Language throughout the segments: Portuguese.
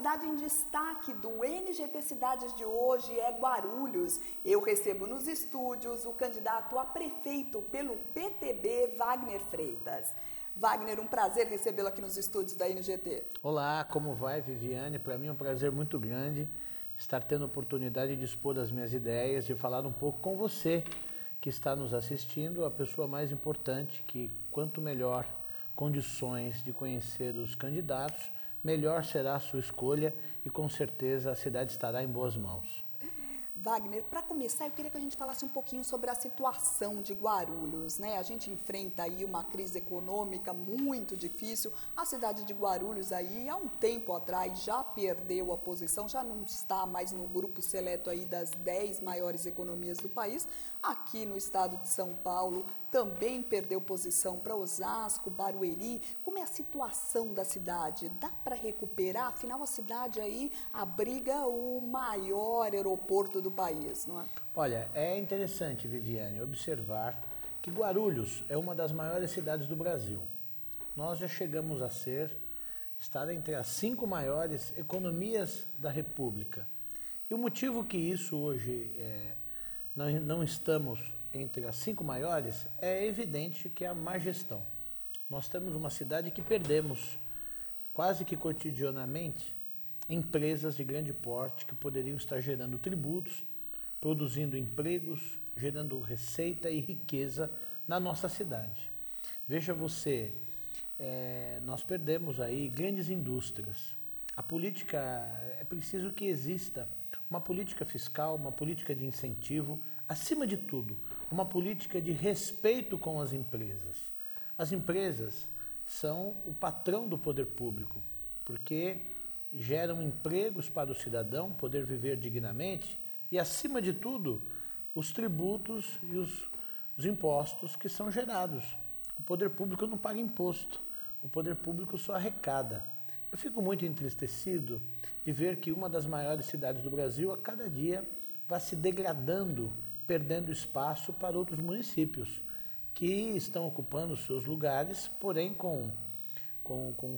cidade em destaque do NGT Cidades de hoje é Guarulhos. Eu recebo nos estúdios o candidato a prefeito pelo PTB, Wagner Freitas. Wagner, um prazer recebê-lo aqui nos estúdios da NGT. Olá, como vai, Viviane? Para mim é um prazer muito grande estar tendo a oportunidade de expor as minhas ideias e falar um pouco com você que está nos assistindo, a pessoa mais importante, que quanto melhor condições de conhecer os candidatos, melhor será a sua escolha e com certeza a cidade estará em boas mãos. Wagner, para começar, eu queria que a gente falasse um pouquinho sobre a situação de Guarulhos, né? A gente enfrenta aí uma crise econômica muito difícil. A cidade de Guarulhos aí, há um tempo atrás, já perdeu a posição, já não está mais no grupo seleto aí das 10 maiores economias do país. Aqui no estado de São Paulo também perdeu posição para Osasco, Barueri. Como é a situação da cidade? Dá para recuperar? Afinal, a cidade aí abriga o maior aeroporto do país, não é? Olha, é interessante, Viviane, observar que Guarulhos é uma das maiores cidades do Brasil. Nós já chegamos a estar entre as 5 maiores economias da República. E o motivo que isso hoje nós não estamos entre as 5 maiores é evidente que é a má gestão. Nós temos uma cidade que perdemos quase que cotidianamente empresas de grande porte que poderiam estar gerando tributos, produzindo empregos, gerando receita e riqueza na nossa cidade. Veja você, nós perdemos aí grandes indústrias. A política, é preciso que exista uma política fiscal, uma política de incentivo, acima de tudo, uma política de respeito com as empresas. As empresas são o patrão do poder público, porque geram empregos para o cidadão poder viver dignamente e, acima de tudo, os tributos e os impostos que são gerados. O poder público não paga imposto, o poder público só arrecada. Eu fico muito entristecido de ver que uma das maiores cidades do Brasil, a cada dia, vai se degradando, perdendo espaço para outros municípios, que estão ocupando seus lugares, porém com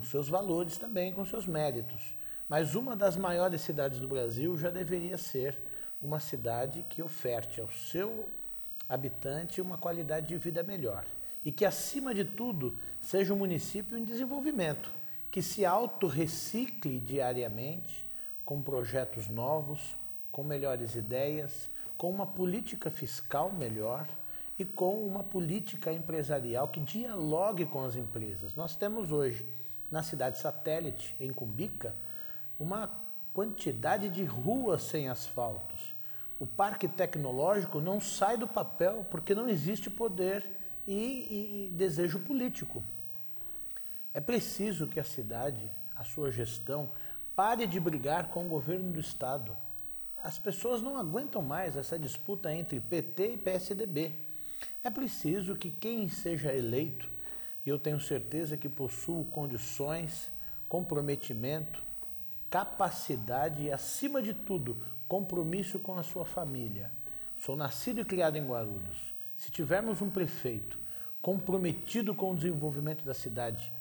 seus valores também, com seus méritos. Mas uma das maiores cidades do Brasil já deveria ser uma cidade que oferte ao seu habitante uma qualidade de vida melhor. E que, acima de tudo, seja um município em desenvolvimento, que se autorrecicle diariamente, com projetos novos, com melhores ideias, com uma política fiscal melhor e com uma política empresarial que dialogue com as empresas. Nós temos hoje, na cidade satélite, em Cumbica, uma quantidade de ruas sem asfaltos. O parque tecnológico não sai do papel porque não existe poder e desejo político. É preciso que a cidade, a sua gestão, pare de brigar com o governo do estado. As pessoas não aguentam mais essa disputa entre PT e PSDB. É preciso que quem seja eleito, e eu tenho certeza que possui condições, comprometimento, capacidade e, acima de tudo, compromisso com a sua família. Sou nascido e criado em Guarulhos. Se tivermos um prefeito comprometido com o desenvolvimento da cidade,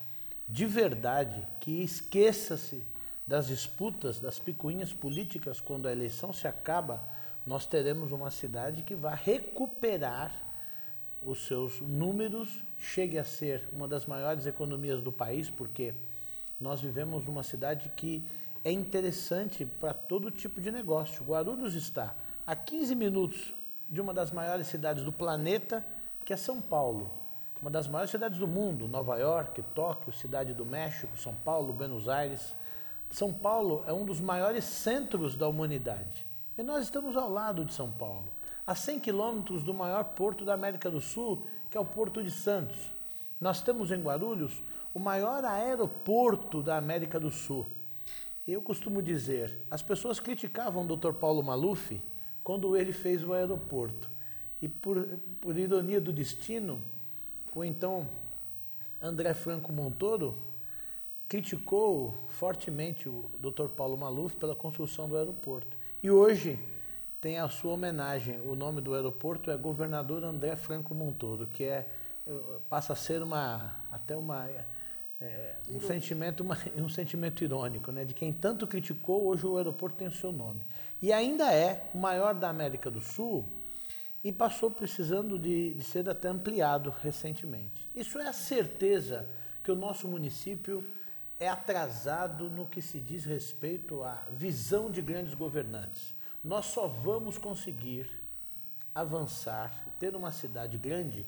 de verdade, que esqueça-se das disputas, das picuinhas políticas quando a eleição se acaba, nós teremos uma cidade que vai recuperar os seus números, chegue a ser uma das maiores economias do país, porque nós vivemos numa cidade que é interessante para todo tipo de negócio. Guarulhos está a 15 minutos de uma das maiores cidades do planeta, que é São Paulo. Uma das maiores cidades do mundo, Nova York, Tóquio, Cidade do México, São Paulo, Buenos Aires. São Paulo é um dos maiores centros da humanidade. E nós estamos ao lado de São Paulo, a 100 quilômetros do maior porto da América do Sul, que é o Porto de Santos. Nós temos em Guarulhos o maior aeroporto da América do Sul. Eu costumo dizer, as pessoas criticavam o Dr. Paulo Maluf quando ele fez o aeroporto. E por ironia do destino, o então André Franco Montoro criticou fortemente o Dr. Paulo Maluf pela construção do aeroporto. E hoje tem a sua homenagem, o nome do aeroporto é Governador André Franco Montoro, que passa a ser até uma um sentimento irônico, né? De quem tanto criticou, hoje o aeroporto tem o seu nome. E ainda é o maior da América do Sul e passou precisando de ser até ampliado recentemente. Isso é a certeza que o nosso município é atrasado no que se diz respeito à visão de grandes governantes. Nós só vamos conseguir avançar, ter uma cidade grande,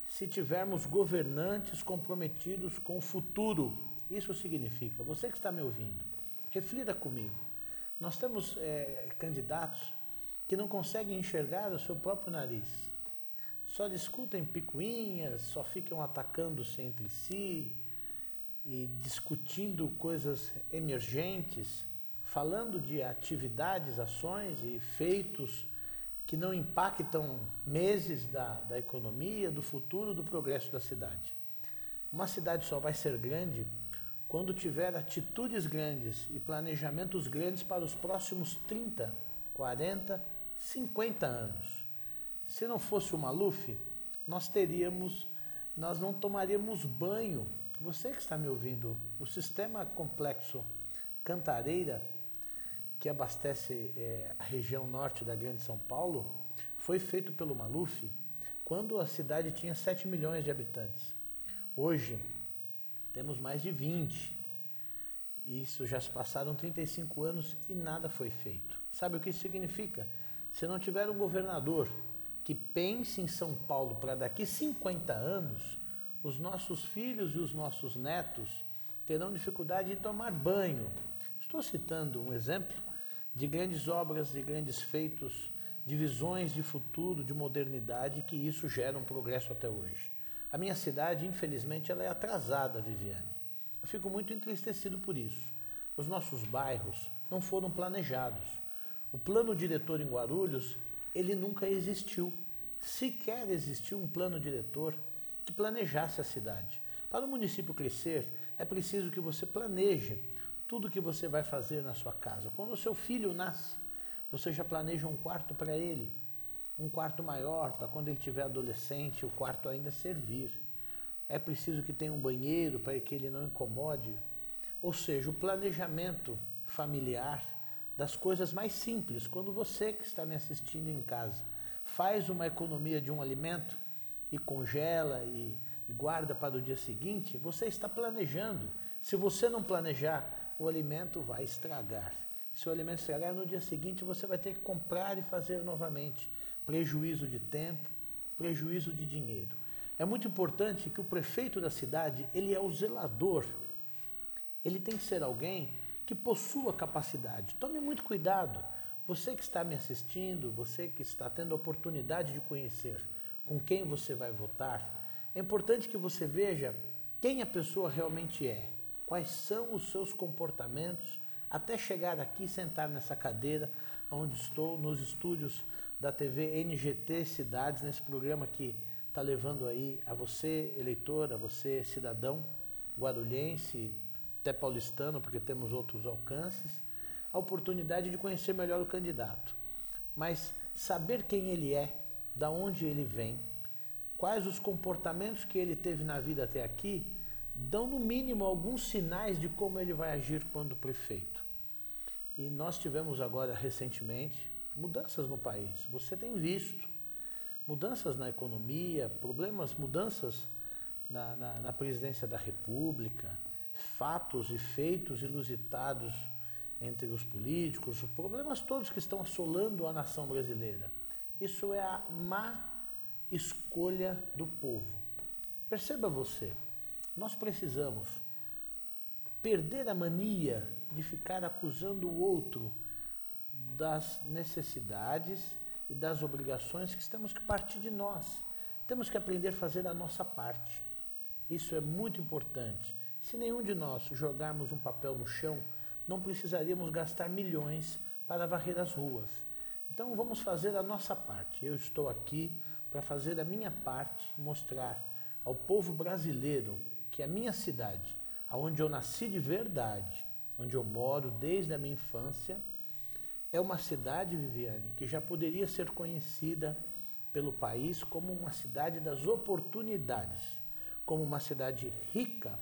se tivermos governantes comprometidos com o futuro. Isso significa, você que está me ouvindo, reflita comigo. Nós temos candidatos que não conseguem enxergar o seu próprio nariz. Só discutem picuinhas, só ficam atacando-se entre si e discutindo coisas emergentes, falando de atividades, ações e feitos que não impactam meses da economia, do futuro, do progresso da cidade. Uma cidade só vai ser grande quando tiver atitudes grandes e planejamentos grandes para os próximos 30, 40, 50 anos. Se não fosse o Maluf, nós não tomaríamos banho. Você que está me ouvindo, o sistema complexo Cantareira, que abastece a região norte da Grande São Paulo, foi feito pelo Maluf quando a cidade tinha 7 milhões de habitantes. Hoje, temos mais de 20. Isso já se passaram 35 anos e nada foi feito. Sabe o que isso significa? Se não tiver um governador que pense em São Paulo para daqui 50 anos, os nossos filhos e os nossos netos terão dificuldade de tomar banho. Estou citando um exemplo de grandes obras, de grandes feitos, de visões de futuro, de modernidade, que isso gera um progresso até hoje. A minha cidade, infelizmente, ela é atrasada, Viviane. Eu fico muito entristecido por isso. Os nossos bairros não foram planejados. O plano diretor em Guarulhos, ele nunca existiu. Sequer existiu um plano diretor que planejasse a cidade. Para o município crescer, é preciso que você planeje tudo que você vai fazer na sua casa. Quando o seu filho nasce, você já planeja um quarto para ele, um quarto maior, para quando ele tiver adolescente, o quarto ainda servir. É preciso que tenha um banheiro para que ele não incomode. Ou seja, o planejamento familiar das coisas mais simples. Quando você que está me assistindo em casa faz uma economia de um alimento e congela e guarda para o dia seguinte, você está planejando. Se você não planejar, o alimento vai estragar. Se o alimento estragar, no dia seguinte você vai ter que comprar e fazer novamente. Prejuízo de tempo, prejuízo de dinheiro. É muito importante que o prefeito da cidade, ele é o zelador. Ele tem que ser alguém que possua capacidade. Tome muito cuidado. Você que está me assistindo, você que está tendo a oportunidade de conhecer com quem você vai votar, é importante que você veja quem a pessoa realmente é. Quais são os seus comportamentos até chegar aqui e sentar nessa cadeira onde estou, nos estúdios da TV NGT Cidades, nesse programa que está levando aí a você, eleitor, a você, cidadão guarulhense, até paulistano, porque temos outros alcances, a oportunidade de conhecer melhor o candidato. Mas saber quem ele é, da onde ele vem, quais os comportamentos que ele teve na vida até aqui, dão no mínimo alguns sinais de como ele vai agir quando prefeito. E nós tivemos agora recentemente mudanças no país. Você tem visto mudanças na economia, mudanças na presidência da República, fatos e feitos inusitados entre os políticos, os problemas todos que estão assolando a nação brasileira. Isso é a má escolha do povo. Perceba você. Nós precisamos perder a mania de ficar acusando o outro das necessidades e das obrigações que temos que partir de nós. Temos que aprender a fazer a nossa parte. Isso é muito importante. Se nenhum de nós jogarmos um papel no chão, não precisaríamos gastar milhões para varrer as ruas. Então vamos fazer a nossa parte. Eu estou aqui para fazer a minha parte, mostrar ao povo brasileiro que a minha cidade, onde eu nasci de verdade, onde eu moro desde a minha infância, é uma cidade, Viviane, que já poderia ser conhecida pelo país como uma cidade das oportunidades, como uma cidade rica,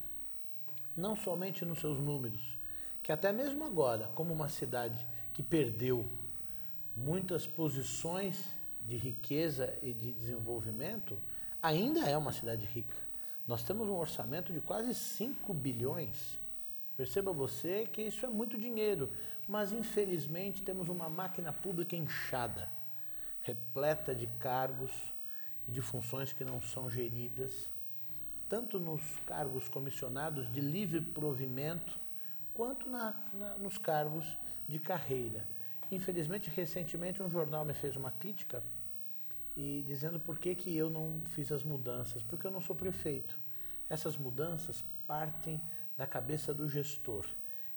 não somente nos seus números, que até mesmo agora, como uma cidade que perdeu muitas posições de riqueza e de desenvolvimento, ainda é uma cidade rica. Nós temos um orçamento de quase 5 bilhões. Perceba você que isso é muito dinheiro, mas infelizmente temos uma máquina pública inchada, repleta de cargos e de funções que não são geridas, tanto nos cargos comissionados de livre provimento, quanto nos cargos de carreira. Infelizmente, recentemente um jornal me fez uma crítica e dizendo por que eu não fiz as mudanças, porque eu não sou prefeito. Essas mudanças partem da cabeça do gestor,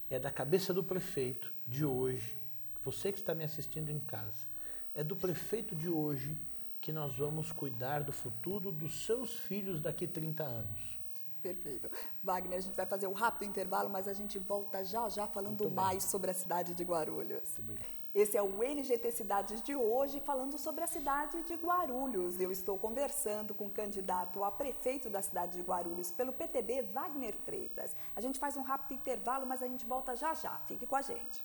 é da cabeça do prefeito de hoje, você que está me assistindo em casa, é do prefeito de hoje que nós vamos cuidar do futuro dos seus filhos daqui 30 anos. Perfeito. Wagner, a gente vai fazer um rápido intervalo, mas a gente volta já falando mais sobre a cidade de Guarulhos. Esse é o NGT Cidades de hoje, falando sobre a cidade de Guarulhos. Eu estou conversando com o candidato a prefeito da cidade de Guarulhos pelo PTB, Wagner Freitas. A gente faz um rápido intervalo, mas a gente volta já. Fique com a gente.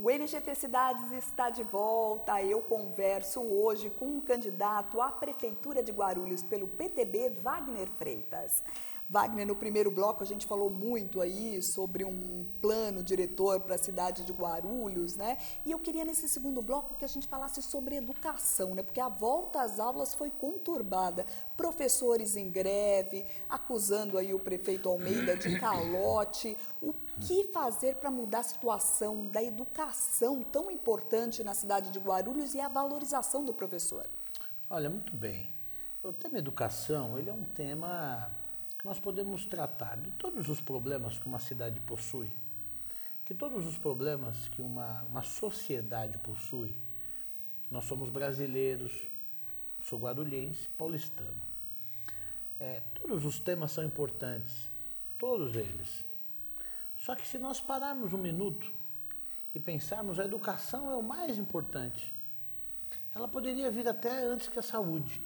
O NGT Cidades está de volta. Eu converso hoje com um candidato à Prefeitura de Guarulhos pelo PTB, Wagner Freitas. Wagner, no primeiro bloco a gente falou muito aí sobre um plano diretor para a cidade de Guarulhos, né? E eu queria nesse segundo bloco que a gente falasse sobre educação, né? Porque a volta às aulas foi conturbada. Professores em greve, acusando aí o prefeito Almeida de calote. O que fazer para mudar a situação da educação tão importante na cidade de Guarulhos e a valorização do professor? Olha, muito bem. O tema educação, ele é um tema que nós podemos tratar de todos os problemas que uma cidade possui, que todos os problemas que uma sociedade possui. Nós somos brasileiros, sou guarulhense, paulistano. Todos os temas são importantes, todos eles. Só que se nós pararmos um minuto e pensarmos, a educação é o mais importante. Ela poderia vir até antes que a saúde.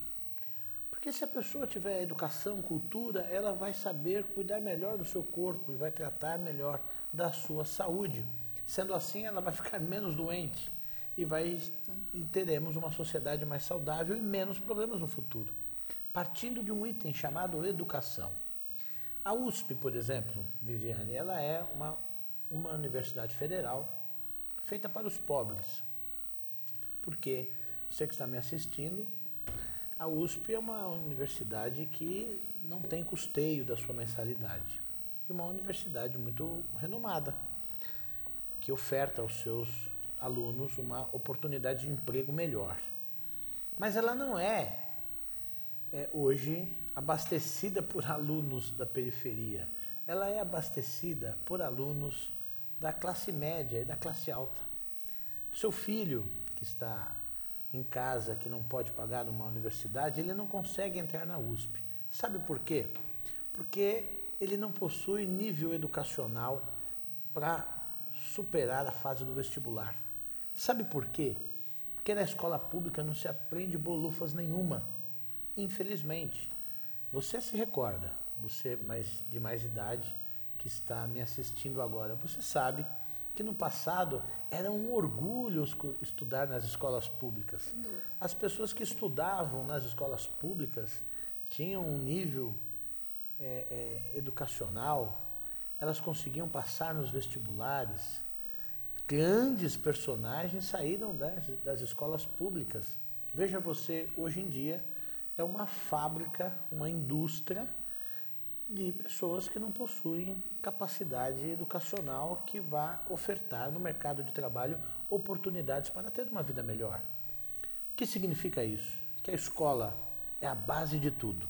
Porque se a pessoa tiver educação, cultura, ela vai saber cuidar melhor do seu corpo e vai tratar melhor da sua saúde. Sendo assim, ela vai ficar menos doente e teremos uma sociedade mais saudável e menos problemas no futuro. Partindo de um item chamado educação. A USP, por exemplo, Viviane, ela é uma universidade federal feita para os pobres. Porque você que está me assistindo, a USP é uma universidade que não tem custeio da sua mensalidade. E uma universidade muito renomada, que oferta aos seus alunos uma oportunidade de emprego melhor. Mas ela não é hoje abastecida por alunos da periferia. Ela é abastecida por alunos da classe média e da classe alta. O seu filho, que está em casa, que não pode pagar uma universidade, ele não consegue entrar na USP. Sabe por quê? Porque ele não possui nível educacional para superar a fase do vestibular. Sabe por quê? Porque na escola pública não se aprende bolufas nenhuma. Infelizmente. Você se recorda, você de mais idade, que está me assistindo agora, você sabe que no passado era um orgulho estudar nas escolas públicas. As pessoas que estudavam nas escolas públicas tinham um nível educacional, elas conseguiam passar nos vestibulares. Grandes personagens saíram das escolas públicas. Veja você, hoje em dia, é uma fábrica, uma indústria de pessoas que não possuem capacidade educacional que vá ofertar no mercado de trabalho oportunidades para ter uma vida melhor. O que significa isso? Que a escola é a base de tudo.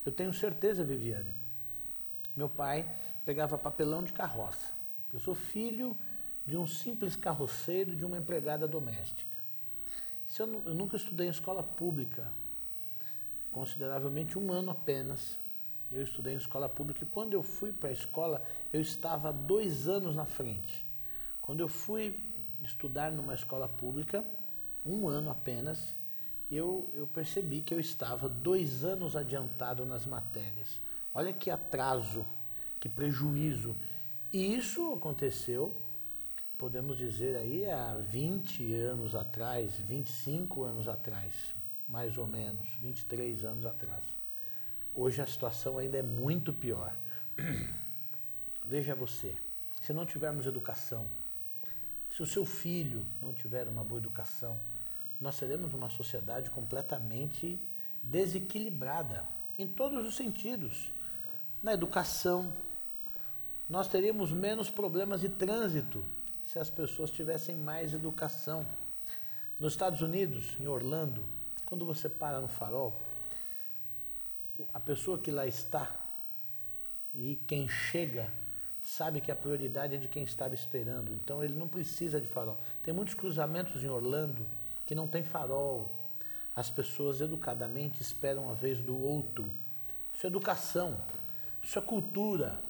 Eu tenho certeza, Viviane, meu pai pegava papelão de carroça. Eu sou filho de um simples carroceiro, de uma empregada doméstica. Eu nunca estudei em escola pública, consideravelmente 1 ano apenas. Eu estudei em escola pública e quando eu fui para a escola, eu estava 2 anos na frente. Quando eu fui estudar numa escola pública, 1 ano apenas, eu percebi que eu estava 2 anos adiantado nas matérias. Olha que atraso, que prejuízo. E isso aconteceu, podemos dizer aí, há 20 anos atrás, 25 anos atrás, mais ou menos, 23 anos atrás. Hoje a situação ainda é muito pior. Veja você, se não tivermos educação, se o seu filho não tiver uma boa educação, nós seremos uma sociedade completamente desequilibrada, em todos os sentidos. Na educação, nós teríamos menos problemas de trânsito se as pessoas tivessem mais educação. Nos Estados Unidos, em Orlando, quando você para no farol, a pessoa que lá está e quem chega sabe que a prioridade é de quem estava esperando, então ele não precisa de farol. Tem muitos cruzamentos em Orlando que não tem farol. As pessoas educadamente esperam a vez do outro. Isso é educação, isso é cultura.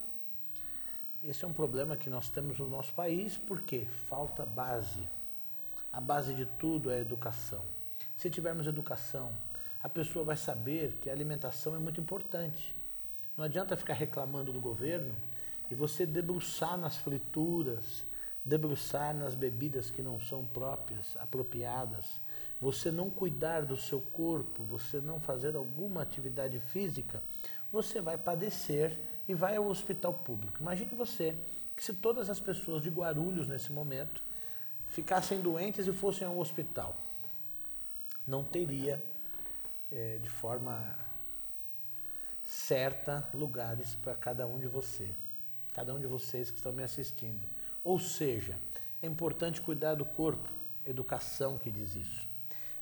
Esse é um problema que nós temos no nosso país porque falta base. A base de tudo é a educação. Se tivermos educação, a pessoa vai saber que a alimentação é muito importante. Não adianta ficar reclamando do governo e você debruçar nas frituras, debruçar nas bebidas que não são próprias, apropriadas, você não cuidar do seu corpo, você não fazer alguma atividade física, você vai padecer e vai ao hospital público. Imagine você que se todas as pessoas de Guarulhos nesse momento ficassem doentes e fossem ao hospital, não teria de forma certa lugares para cada um de vocês que estão me assistindo. Ou seja, é importante cuidar do corpo, educação que diz isso.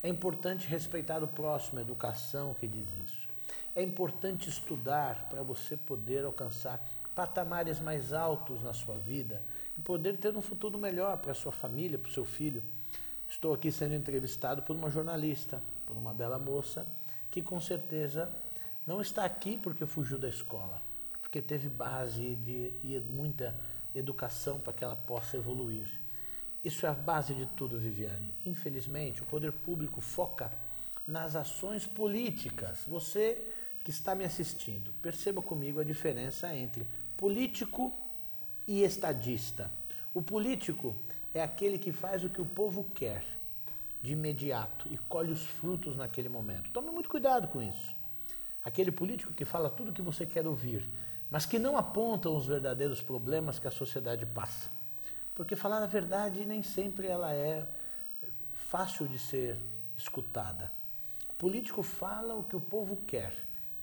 É importante respeitar o próximo, educação que diz isso. É importante estudar para você poder alcançar patamares mais altos na sua vida e poder ter um futuro melhor para a sua família, para o seu filho. Estou aqui sendo entrevistado por uma jornalista, por uma bela moça, que com certeza não está aqui porque fugiu da escola, porque teve base e muita educação para que ela possa evoluir. Isso é a base de tudo, Viviane. Infelizmente, o poder público foca nas ações políticas. Você que está me assistindo, perceba comigo a diferença entre político e estadista. O político é aquele que faz o que o povo quer de imediato e colhe os frutos naquele momento. Tome muito cuidado com isso. Aquele político que fala tudo o que você quer ouvir, mas que não aponta os verdadeiros problemas que a sociedade passa. Porque falar a verdade nem sempre ela é fácil de ser escutada. O político fala o que o povo quer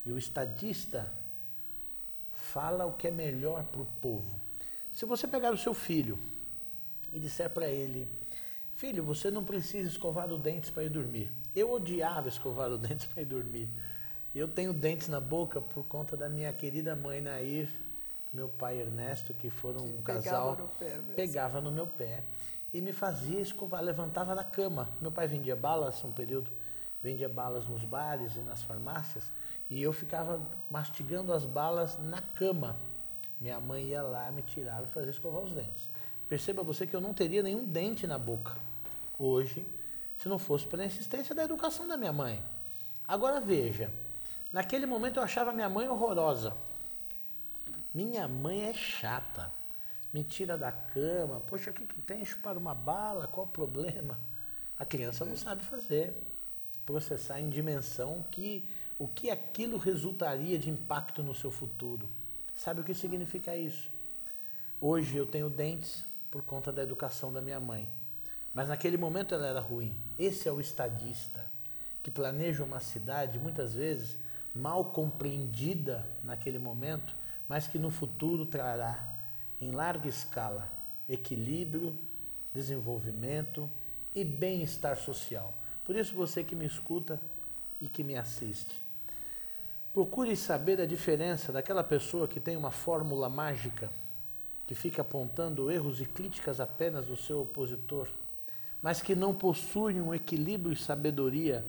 e o estadista fala o que é melhor para o povo. Se você pegar o seu filho e disser para ele: filho, você não precisa escovar os dentes para ir dormir. Eu odiava escovar os dentes para ir dormir. Eu tenho dentes na boca por conta da minha querida mãe Nair, meu pai Ernesto, que foram um casal, pegava no meu pé e me fazia escovar, levantava da cama. Meu pai vendia balas, um período, vendia balas nos bares e nas farmácias, e eu ficava mastigando as balas na cama. Minha mãe ia lá, me tirava e fazia escovar os dentes. Perceba você que eu não teria nenhum dente na boca hoje, se não fosse pela insistência da educação da minha mãe. Agora veja, naquele momento eu achava minha mãe horrorosa. Minha mãe é chata, me tira da cama, poxa, o que tem? Chupar uma bala, qual o problema? A criança não sabe fazer, processar em dimensão o que aquilo resultaria de impacto no seu futuro. Sabe o que significa isso? Hoje eu tenho dentes por conta da educação da minha mãe, mas naquele momento ela era ruim. Esse é o estadista, que planeja uma cidade, muitas vezes, mal compreendida naquele momento, mas que no futuro trará, em larga escala, equilíbrio, desenvolvimento e bem-estar social. Por isso, você que me escuta e que me assiste, procure saber a diferença daquela pessoa que tem uma fórmula mágica, que fica apontando erros e críticas apenas do seu opositor, mas que não possui um equilíbrio e sabedoria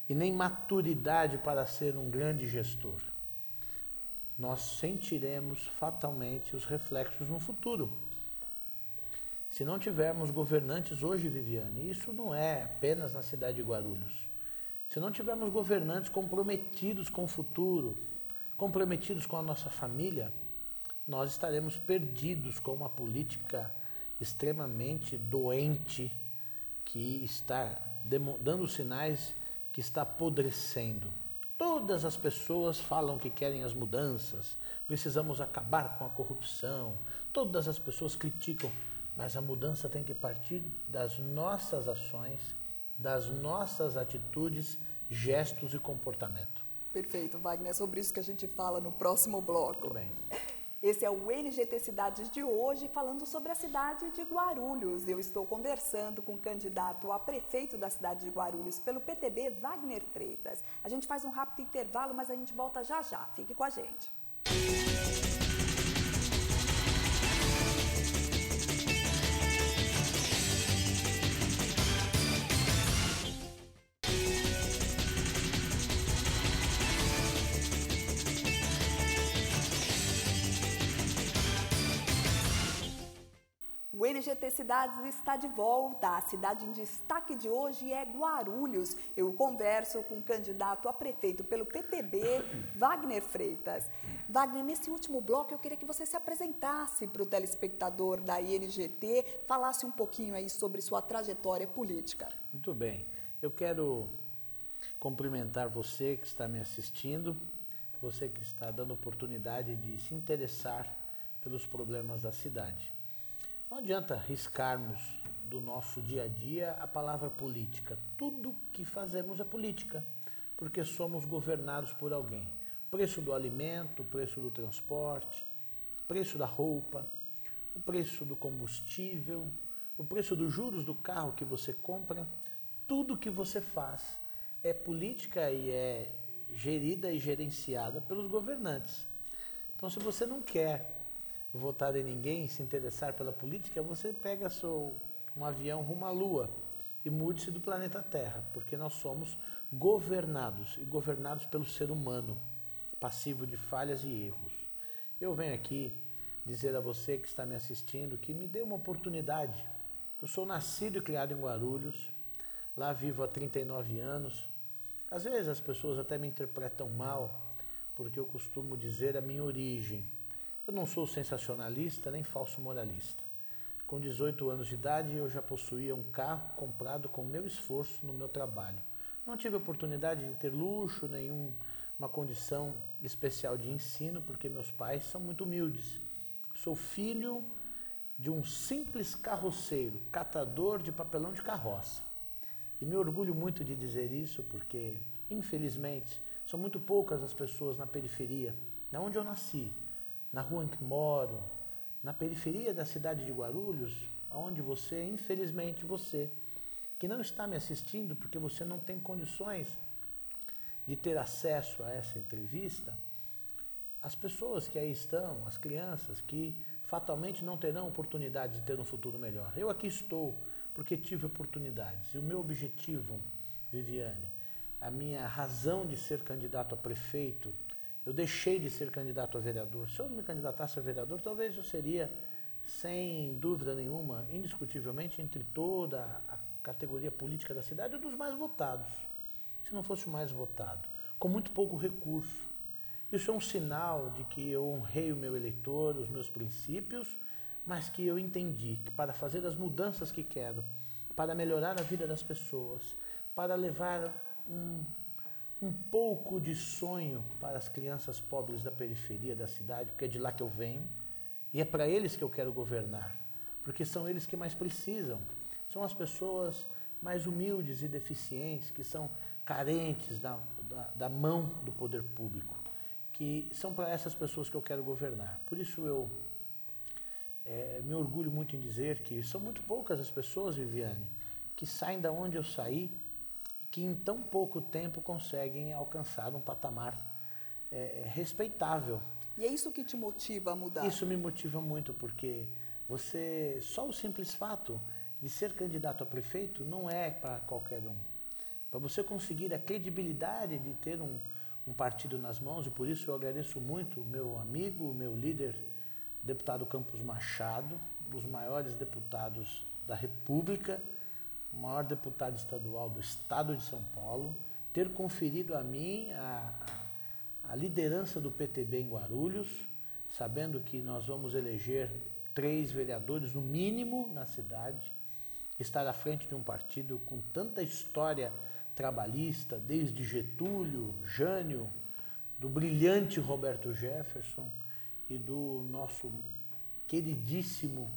e nem maturidade para ser um grande gestor. Nós sentiremos fatalmente os reflexos no futuro. Se não tivermos governantes hoje, Viviane, isso não é apenas na cidade de Guarulhos. Se não tivermos governantes comprometidos com o futuro, comprometidos com a nossa família, nós estaremos perdidos com uma política extremamente doente que está dando sinais que está apodrecendo. Todas as pessoas falam que querem as mudanças, precisamos acabar com a corrupção, todas as pessoas criticam, mas a mudança tem que partir das nossas ações, das nossas atitudes, gestos e comportamento. Perfeito, Wagner. É sobre isso que a gente fala no próximo bloco. Muito bem. Esse é o NGT Cidades de hoje, falando sobre a cidade de Guarulhos. Eu estou conversando com o candidato a prefeito da cidade de Guarulhos pelo PTB, Wagner Freitas. A gente faz um rápido intervalo, mas a gente volta já já. Fique com a gente. O NGT Cidades está de volta. A cidade em destaque de hoje é Guarulhos. Eu converso com o candidato a prefeito pelo PTB, Wagner Freitas. Wagner, nesse último bloco eu queria que você se apresentasse para o telespectador da INGT, falasse um pouquinho aí sobre sua trajetória política. Muito bem. Eu quero cumprimentar você que está me assistindo, você que está dando oportunidade de se interessar pelos problemas da cidade. Não adianta riscarmos do nosso dia a dia a palavra política. Tudo que fazemos é política, porque somos governados por alguém. O preço do alimento, o preço do transporte, o preço da roupa, o preço do combustível, o preço dos juros do carro que você compra, tudo que você faz é política e é gerida e gerenciada pelos governantes. Então, se você não quer votar em ninguém, se interessar pela política, você pega um avião rumo à Lua e mude-se do planeta Terra, porque nós somos governados e governados pelo ser humano, passivo de falhas e erros. Eu venho aqui dizer a você que está me assistindo que me dê uma oportunidade. Eu sou nascido e criado em Guarulhos, lá vivo há 39 anos. Às vezes as pessoas até me interpretam mal, porque eu costumo dizer a minha origem. Eu não sou sensacionalista nem falso moralista. Com 18 anos de idade, eu já possuía um carro comprado com meu esforço no meu trabalho. Não tive oportunidade de ter luxo, nenhuma condição especial de ensino, porque meus pais são muito humildes. Sou filho de um simples carroceiro, catador de papelão de carroça. E me orgulho muito de dizer isso, porque, infelizmente, são muito poucas as pessoas na periferia, na onde eu nasci, na rua em que moro, na periferia da cidade de Guarulhos, onde você, infelizmente você, que não está me assistindo porque você não tem condições de ter acesso a essa entrevista, as pessoas que aí estão, as crianças que fatalmente não terão oportunidade de ter um futuro melhor. Eu aqui estou porque tive oportunidades e o meu objetivo, Viviane, a minha razão de ser candidato a prefeito, eu deixei de ser candidato a vereador. Se eu me candidatasse a vereador, talvez eu seria, sem dúvida nenhuma, indiscutivelmente, entre toda a categoria política da cidade, um dos mais votados. Se não fosse o mais votado, com muito pouco recurso. Isso é um sinal de que eu honrei o meu eleitor, os meus princípios, mas que eu entendi que para fazer as mudanças que quero, para melhorar a vida das pessoas, para levar um pouco de sonho para as crianças pobres da periferia da cidade, porque é de lá que eu venho, e é para eles que eu quero governar, porque são eles que mais precisam. São as pessoas mais humildes e deficientes, que são carentes da mão do poder público, que são para essas pessoas que eu quero governar. Por isso eu me orgulho muito em dizer que são muito poucas as pessoas, Viviane, que saem da onde eu saí, que em tão pouco tempo conseguem alcançar um patamar respeitável. E é isso que te motiva a mudar? Isso me motiva muito, porque só o simples fato de ser candidato a prefeito não é para qualquer um. para você conseguir a credibilidade de ter um partido nas mãos, e por isso eu agradeço muito o meu amigo, o meu líder, deputado Campos Machado, um dos maiores deputados da República, o maior deputado estadual do estado de São Paulo, ter conferido a mim a liderança do PTB em Guarulhos, sabendo que nós vamos eleger 3 vereadores, no mínimo, na cidade, estar à frente de um partido com tanta história trabalhista, desde Getúlio, Jânio, do brilhante Roberto Jefferson e do nosso queridíssimo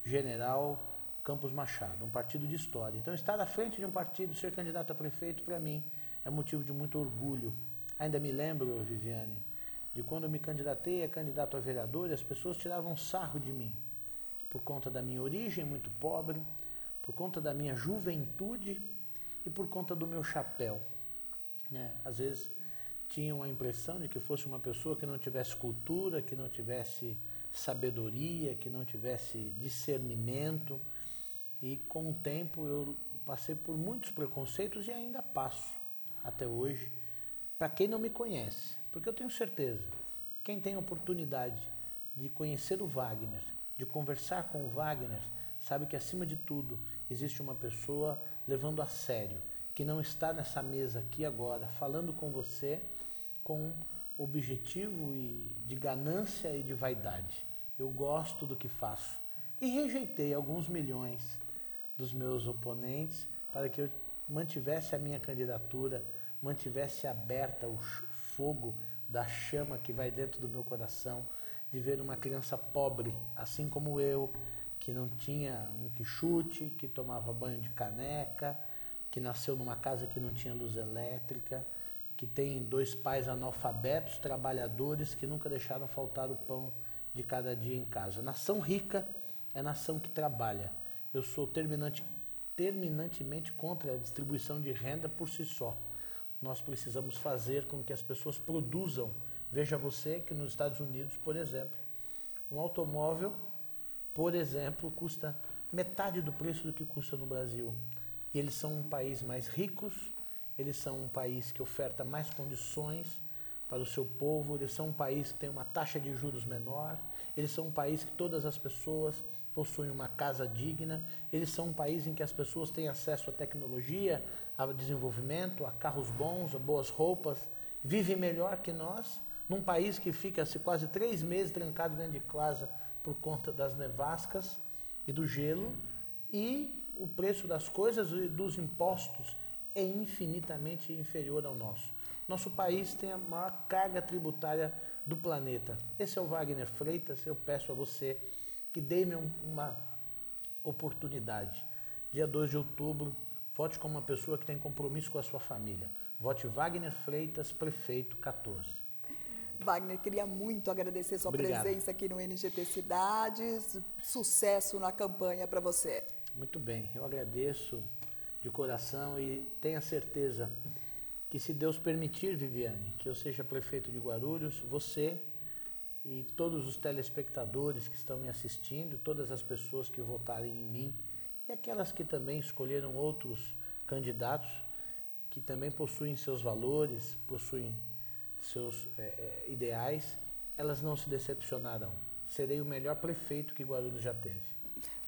general Campos Machado, um partido de história. Então, estar à frente de um partido, ser candidato a prefeito, para mim, é motivo de muito orgulho. Ainda me lembro, Viviane, de quando eu me candidatei a candidato a vereador e as pessoas tiravam sarro de mim, por conta da minha origem muito pobre, por conta da minha juventude e por conta do meu chapéu, né? Às vezes tinham a impressão de que fosse uma pessoa que não tivesse cultura, que não tivesse sabedoria, que não tivesse discernimento, e com o tempo eu passei por muitos preconceitos e ainda passo até hoje, para quem não me conhece, porque eu tenho certeza, quem tem a oportunidade de conhecer o Wagner, de conversar com o Wagner, sabe que acima de tudo existe uma pessoa levando a sério, que não está nessa mesa aqui agora, falando com você com objetivo e de ganância e de vaidade. Eu gosto do que faço e rejeitei alguns milhões dos meus oponentes para que eu mantivesse a minha candidatura, mantivesse aberta o fogo da chama que vai dentro do meu coração, de ver uma criança pobre, assim como eu, que não tinha um quichute, que tomava banho de caneca, que nasceu numa casa que não tinha luz elétrica, que tem 2 pais analfabetos, trabalhadores, que nunca deixaram faltar o pão de cada dia em casa. Nação rica é nação que trabalha. Eu sou terminantemente contra a distribuição de renda por si só. Nós precisamos fazer com que as pessoas produzam. Veja você que nos Estados Unidos, por exemplo, um automóvel, por exemplo, custa metade do preço do que custa no Brasil. E eles são um país mais ricos, eles são um país que oferta mais condições para o seu povo, eles são um país que tem uma taxa de juros menor, eles são um país que todas as pessoas possuem uma casa digna, eles são um país em que as pessoas têm acesso à tecnologia, a desenvolvimento, a carros bons, a boas roupas, vivem melhor que nós, num país que fica quase 3 meses trancado dentro de casa por conta das nevascas e do gelo, e o preço das coisas e dos impostos é infinitamente inferior ao nosso. Nosso país tem a maior carga tributária do planeta. Esse é o Wagner Freitas. Eu peço a você que dê-me uma oportunidade. Dia 2 de outubro, vote como uma pessoa que tem compromisso com a sua família. Vote Wagner Freitas, prefeito 14. Wagner, queria muito agradecer sua Obrigado. presença aqui no NGT Cidades. Sucesso na campanha para você. Muito bem, eu agradeço de coração e tenha certeza que, se Deus permitir, Viviane, que eu seja prefeito de Guarulhos, você e todos os telespectadores que estão me assistindo, todas as pessoas que votarem em mim e aquelas que também escolheram outros candidatos que também possuem seus valores, possuem seus ideais, elas não se decepcionarão. Serei o melhor prefeito que Guarulhos já teve.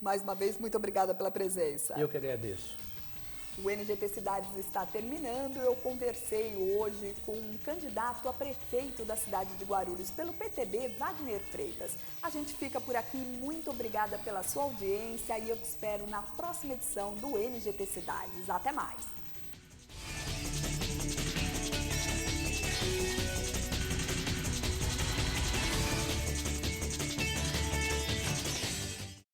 Mais uma vez, muito obrigada pela presença. Eu que agradeço. O NGT Cidades está terminando. Eu conversei hoje com um candidato a prefeito da cidade de Guarulhos pelo PTB, Wagner Freitas. A gente fica por aqui. Muito obrigada pela sua audiência e eu te espero na próxima edição do NGT Cidades. Até mais!